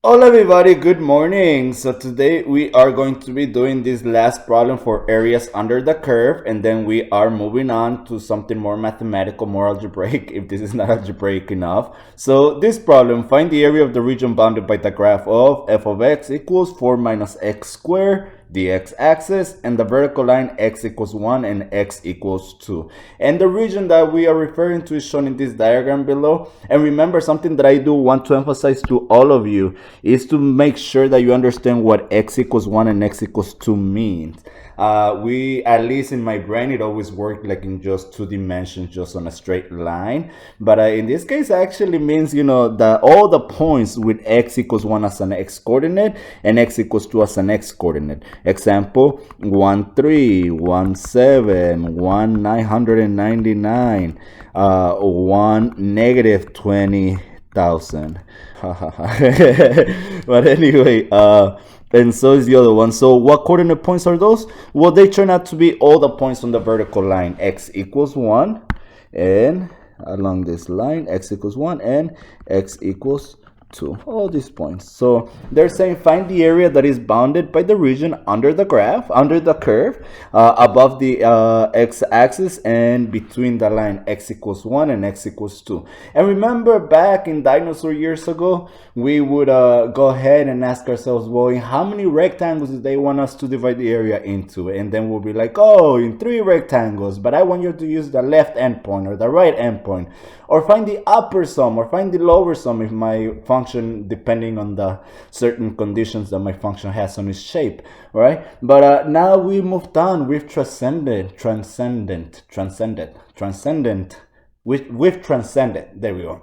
Hola everybody, good morning. So today we are going to be doing this last problem for areas under the curve, and then we are moving on to something more mathematical, more algebraic if this is not algebraic enough. So this problem, find the area of the region bounded by the graph of f of x equals 4 minus x squared, the x-axis, and the vertical line x equals 1 and x equals 2. And the region that we are referring to is shown in this diagram below. And remember, something that I do want to emphasize to all of you is to make sure that you understand what x equals 1 and x equals 2 means. We, at least in my brain, it always worked like in just 2 dimensions, just on a straight line. But in this case, it actually means, that all the points with x equals 1 as an x coordinate and x equals 2 as an x coordinate. Example, 1, 3, 1, 7, 1, 999, 1, negative 20,000. But anyway, and so is the other one. So what coordinate points are those? Well, they turn out to be all the points on the vertical line. X equals 1, and along this line, x equals 1 and x equals 2, all these points. So they're saying find the area that is bounded by the region under the graph, under the curve, above the x-axis and between the line x equals 1 and x equals 2. And remember, back in dinosaur years ago, we would go ahead and ask ourselves, well, in how many rectangles do they want us to divide the area into? And then we'll be like, oh, in 3 rectangles, but I want you to use the left endpoint or the right endpoint, or find the upper sum or find the lower sum if my function, depending on the certain conditions that my function has on its shape, right? But now we moved on. We've transcended. We've transcended. There we go.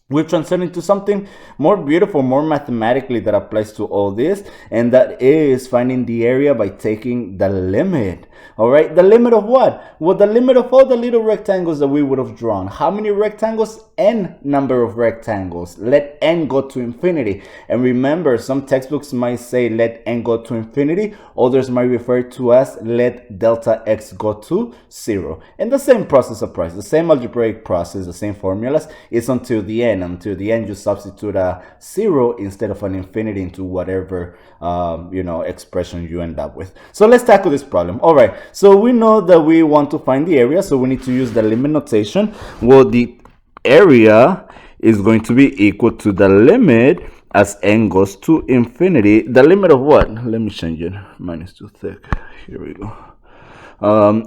We've transcended to something more beautiful, more mathematically, that applies to all this, and that is finding the area by taking the limit. All right, the limit of what? Well, the limit of all the little rectangles that we would have drawn. How many rectangles? N number of rectangles. Let n go to infinity. And remember, some textbooks might say let n go to infinity. Others might refer to as let delta x go to 0. And the same process applies. The same algebraic process, the same formulas. It's until the end. Until the end, you substitute a 0 instead of an infinity into whatever expression you end up with. So let's tackle this problem. All right, so we know that we want to find the area, so we need to use the limit notation. Well, the area is going to be equal to the limit as n goes to infinity. The limit of what? Let me change it. Mine is too thick. Here we go.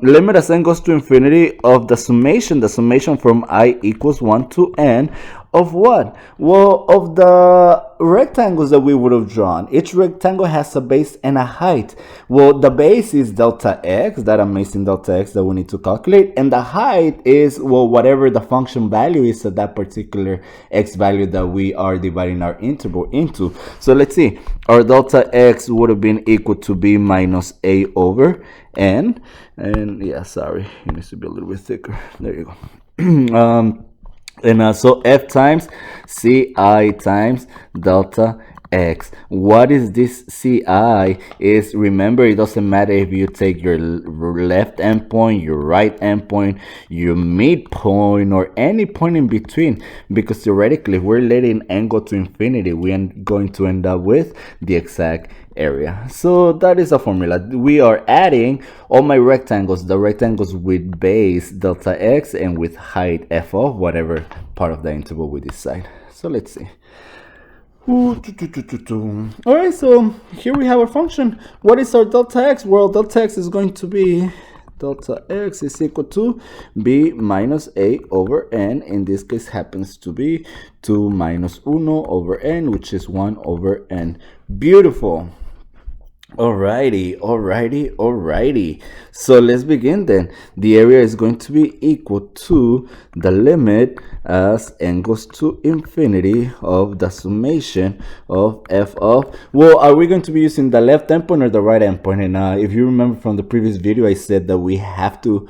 Limit as n goes to infinity of the summation from I equals 1 to n of what? Well, of the rectangles that we would have drawn. Each rectangle has a base and a height. Well, the base is delta x, that amazing delta x that we need to calculate, and the height is, well, whatever the function value is at that particular x value that we are dividing our interval into. So let's see, our delta x would have been equal to b minus a over n, and yeah, sorry, it needs to be a little bit thicker. There you go. So f times ci times delta x. What is this ci? Is, remember, it doesn't matter if you take your left endpoint, your right endpoint, your midpoint, or any point in between, because theoretically, if we're letting n go to infinity, we are going to end up with the exact area. So that is a formula. We are adding all my rectangles, the rectangles with base delta x and with height f of whatever part of the interval we decide. So let's see. Alright, so here we have our function. What is our delta x? Well, delta x is going to be delta x is equal to b minus a over n. In this case happens to be 2 minus 1 over n, which is 1 over n. Beautiful. Alrighty. So let's begin then. The area is going to be equal to the limit as n goes to infinity of the summation of f of, well, are we going to be using the left endpoint or the right endpoint? And if you remember from the previous video, I said that we have to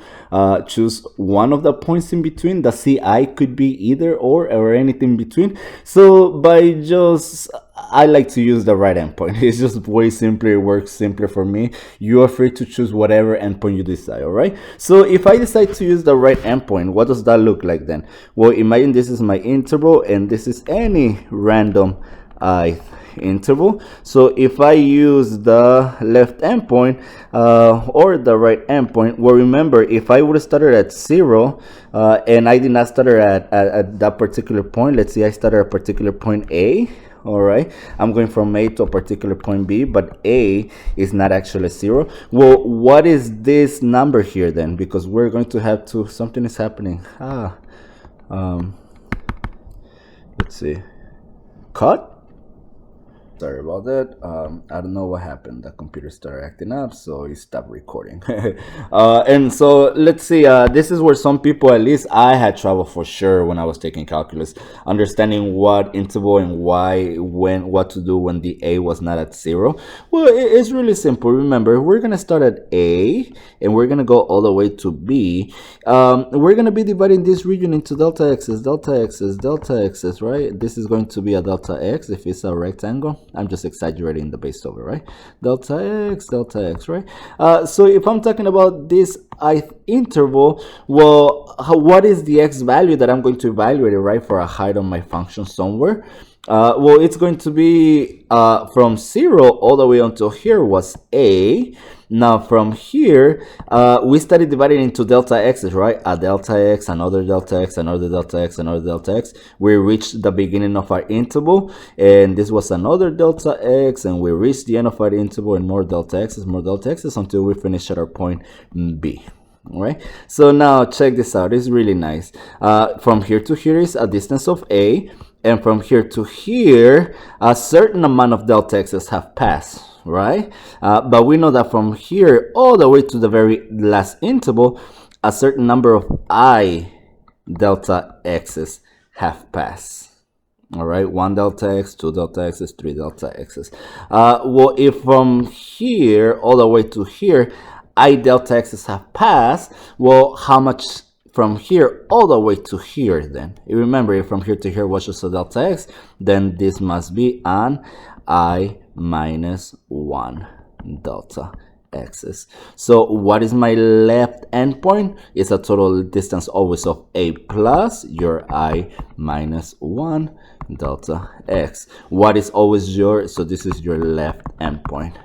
choose one of the points in between. The ci could be either or anything in between. So by just I like to use the right endpoint. It's just way simpler. It works simpler for me. You are free to choose whatever endpoint you decide, all right? So if I decide to use the right endpoint, what does that look like then? Well, imagine this is my interval and this is any random ith interval. So if I use the left endpoint or the right endpoint, well, remember, if I would have started at 0 and I did not start at that particular point, let's say I started at a particular point A. All right, I'm going from A to a particular point B, but A is not actually 0. Well, what is this number here then? Because we're going to have to, something is happening. Let's see, cut. Sorry about that. I don't know what happened. The computer started acting up, so it stopped recording. And so let's see. This is where some people, at least I had trouble for sure when I was taking calculus, understanding what interval and why, when, what to do when the A was not at 0. Well, it's really simple. Remember, we're gonna start at A and we're gonna go all the way to B. We're gonna be dividing this region into delta x's, delta x's, delta x's, right? This is going to be a delta x if it's a rectangle. I'm just exaggerating the base over, right? Delta x, right? So if I'm talking about this ith interval, well, what is the x value that I'm going to evaluate, right, for a height on my function somewhere? Well, it's going to be from 0 all the way until here was A. Now from here, we started dividing into delta x's, right? A delta x, another delta x, another delta x, another delta x. We reached the beginning of our interval, and this was another delta x, and we reached the end of our interval, and more delta x's until we finish at our point B. All right, so now check this out. It's really nice. From here to here is a distance of A, and from here to here, a certain amount of delta x's have passed, right? But we know that from here all the way to the very last interval, a certain number of I delta x's have passed. All right, 1 delta x, 2 delta x's, 3 delta x's. Well, if from here all the way to here, I delta x's have passed, well, how much from here all the way to here then? You remember, if from here to here was just a delta x, then this must be an I minus 1 delta x's. So what is my left endpoint? It's a total distance always of A plus your I minus 1 delta x. What is always your, so this is your left endpoint.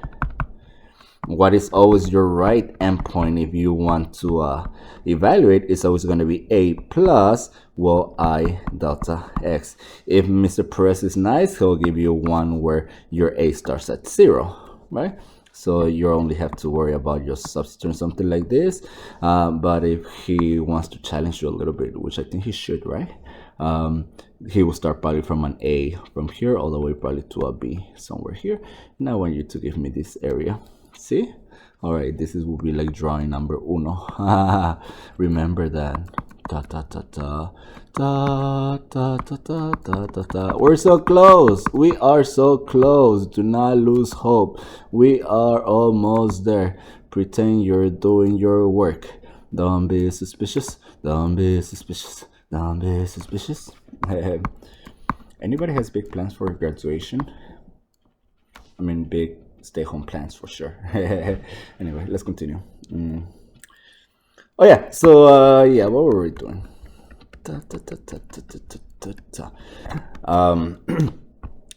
What is always your right endpoint if you want to evaluate is always going to be A plus, well, I delta x. If Mr. Perez is nice, he'll give you one where your A starts at 0, right? So you only have to worry about just substituting something like this. But if he wants to challenge you a little bit, which I think he should, right? He will start probably from an A from here all the way probably to a B somewhere here. And I want you to give me this area. See? All right, this will be like drawing number uno. Remember that. Ta ta ta ta ta ta ta ta ta ta ta. We're so close. We are so close. Do not lose hope. We are almost there. Pretend you're doing your work. Don't be suspicious. Don't be suspicious. Don't be suspicious. Anybody has big plans for graduation? I mean, big stay-home plans for sure. Anyway, let's continue. Oh yeah, so yeah, what were we doing?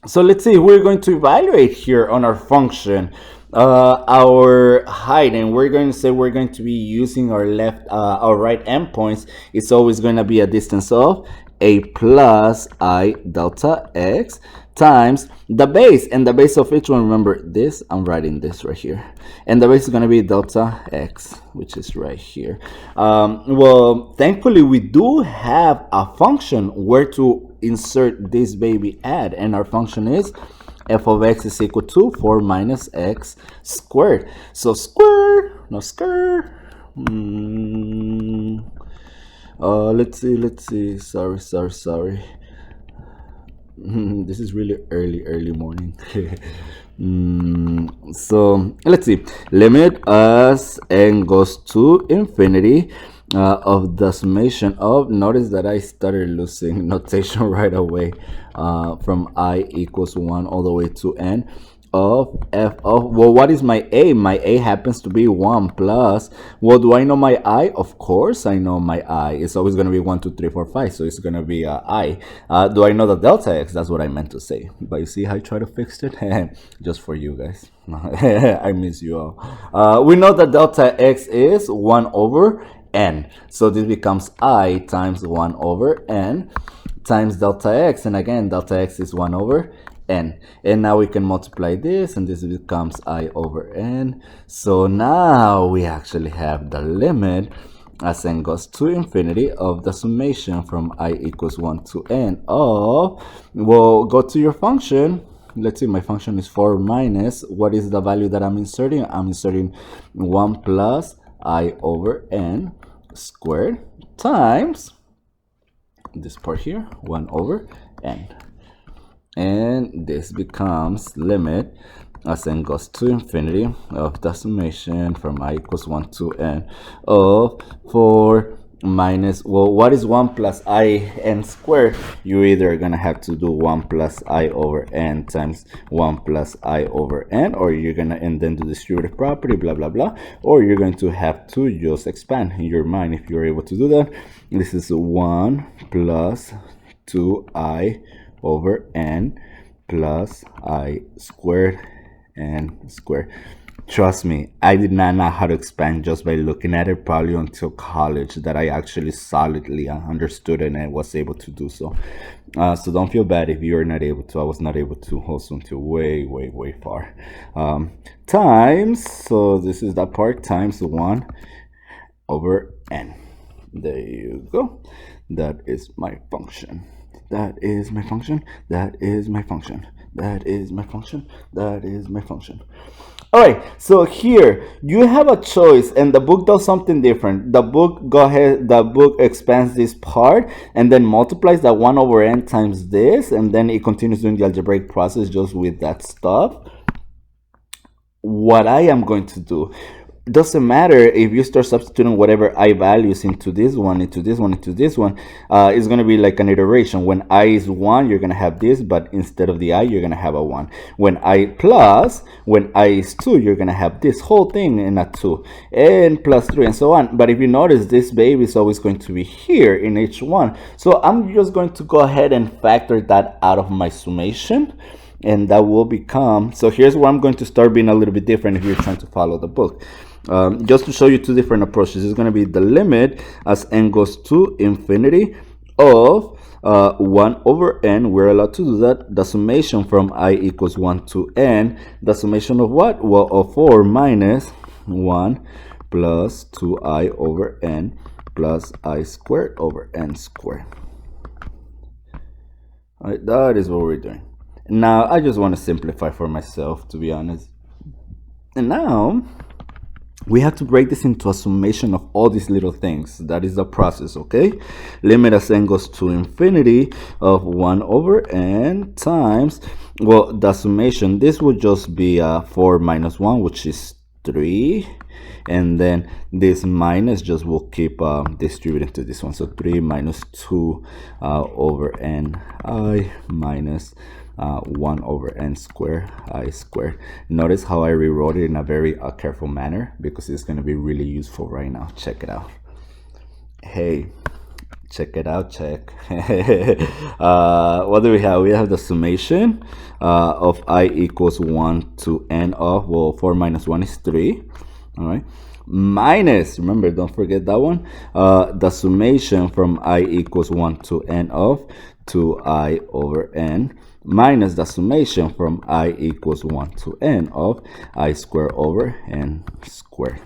So let's see, we're going to evaluate here on our function our height, and we're going to say we're going to be using our left our right endpoints. It's always going to be a distance of A plus I delta x times the base, and the base of each one, remember this, I'm writing this right here, and the base is going to be delta x, which is right here. Well, thankfully we do have a function where to insert this baby at, and our function is f of x is equal to 4 minus x squared. So square, no square. Let's see, sorry. This is really early morning. So let's see, limit as n goes to infinity of the summation of, notice that I started losing notation right away, from I equals 1 all the way to n of f of, well, what is my a? My a happens to be 1 plus, well, do I know my I? Of course I know my I. It's always going to be 1 2 3 4 5, so it's going to be I. Do I know the delta x? That's what I meant to say, but you see how I try to fix it? Just for you guys. I miss you all. We know that delta x is 1 over n, so this becomes I times 1 over n times delta x, and again delta x is 1 over n, and now we can multiply this, and this becomes I over n. So now we actually have the limit as n goes to infinity of the summation from I equals 1 to n of, well, go to your function. Let's see, my function is 4 minus, what is the value that I'm inserting? I'm inserting 1 plus I over n squared times this part here, 1 over n. And this becomes limit as n goes to infinity of the summation from I equals 1 to n of 4 minus, well, what is 1 plus I n squared? You're either gonna have to do 1 plus I over n times 1 plus I over n, or you're gonna, and then do distributive property, blah blah blah, or you're going to have to just expand in your mind if you're able to do that. This is 1 plus 2I over n plus I squared n squared. Trust me, I did not know how to expand just by looking at it, probably until college, that I actually solidly understood it and was able to do so. So don't feel bad if you're not able to. I was not able to also until way far. Times, so this is that part, times 1 over n. There you go. That is my function. That is my function. That is my function. That is my function. That is my function. All right, so here you have a choice, and the book does something different. The book the book expands this part and then multiplies that 1 over n times this, and then it continues doing the algebraic process just with that stuff. What I am going to do, it doesn't matter if you start substituting whatever I values into this one, into this one, into this one. It's going to be like an iteration. When I is 1, you're going to have this, but instead of the I, you're going to have a 1. When I plus, when I is 2, you're going to have this whole thing in a 2, and plus 3, and so on. But if you notice, this baby is always going to be here in each one. So I'm just going to go ahead and factor that out of my summation, and that will become, so here's where I'm going to start being a little bit different if you're trying to follow the book. Just to show you two different approaches. It's going to be the limit as n goes to infinity of 1 over n. We're allowed to do that. The summation from I equals 1 to n. The summation of what? Well, of 4 minus 1 plus 2I over n plus I squared over n squared. All right, that is what we're doing. Now, I just want to simplify for myself, to be honest. And now we have to break this into a summation of all these little things. That is the process, okay? Limit as n goes to infinity of 1 over n times, well, the summation, this would just be 4 minus 1, which is 3. And then this minus just will keep distributing to this one. So 3 minus 2 over n I minus 1 over n squared I squared. Notice how I rewrote it in a very careful manner, because it's going to be really useful right now. Check it out. Hey, check it out. Check. What do we have? We have the summation of I equals 1 to n of, well, 4 minus 1 is 3. All right, minus, remember, don't forget that one, the summation from I equals 1 to n of 2I over n minus the summation from I equals 1 to n of I squared over n squared.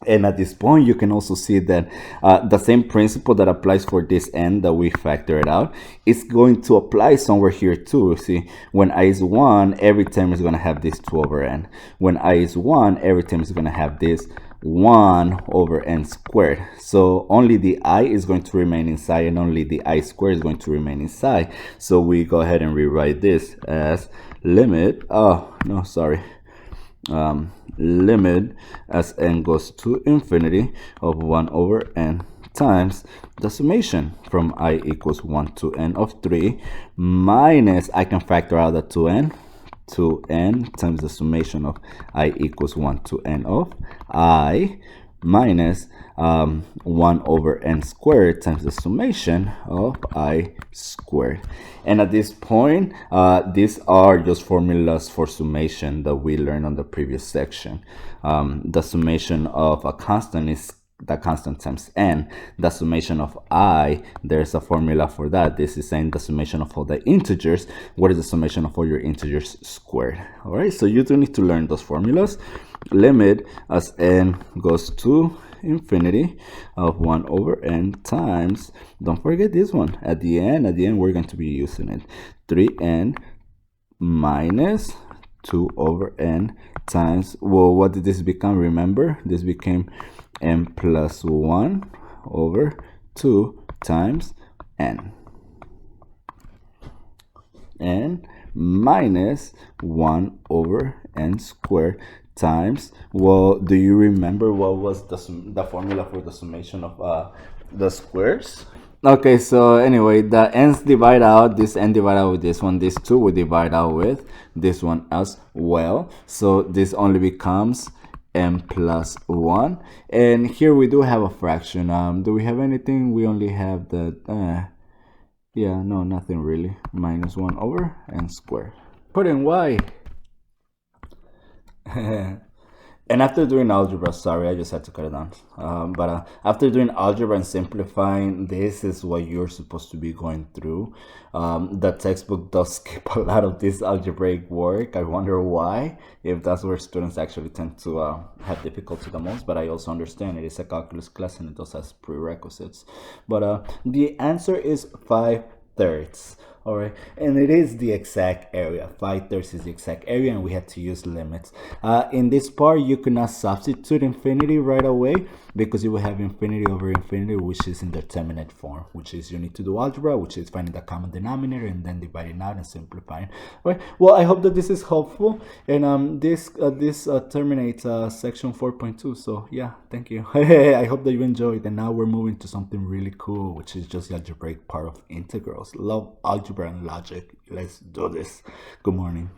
And at this point, you can also see that the same principle that applies for this n that we factored out is going to apply somewhere here too. See, when I is 1, every term is going to have this 2 over n. When I is 1, every term is going to have this 1 over n squared. So only the I is going to remain inside, and only the I squared is going to remain inside. So we go ahead and rewrite this as limit, limit as n goes to infinity of 1 over n times the summation from I equals 1 to n of 3 minus, I can factor out the 2n, to n times the summation of I equals 1 to n of I minus 1 over n squared times the summation of I squared. And at this point, these are just formulas for summation that we learned on the previous section. The summation of a constant is the constant times n. The summation of I, there's a formula for that. This is saying the summation of all the integers. What is the summation of all your integers squared? All right, so you do need to learn those formulas. Limit as n goes to infinity of 1 over n times, don't forget this one, at the end we're going to be using it, 3n minus 2 over n times, well, what did this become? Remember, this became n plus 1 over 2 times n, and minus 1 over n squared times, well, do you remember what was the formula for the summation of the squares? Okay, so anyway, the n's divide out, this n divide out with this one, this 2 we divide out with this one as well, so this only becomes n plus 1. And here we do have a fraction. Do we have anything? We only have the yeah, no, nothing really. Minus 1 over n squared. Put in y. And after doing algebra, sorry, I just had to cut it down. But after doing algebra and simplifying, this is what you're supposed to be going through. The textbook does skip a lot of this algebraic work. I wonder why, if that's where students actually tend to have difficulty the most. But I also understand it is a calculus class and it does has prerequisites. But the answer is 5/3. All right, and it is the exact area. 5/3 is the exact area, and we had to use limits. In this part, you could not substitute infinity right away because you will have infinity over infinity, which is in determinate form, which is you need to do algebra, which is finding the common denominator and then dividing out and simplifying. All right. Well, I hope that this is helpful, and this terminates section 4.2. So yeah, thank you. I hope that you enjoyed. And now we're moving to something really cool, which is just the algebraic part of integrals. Love algebra and logic. Let's do this. Good morning.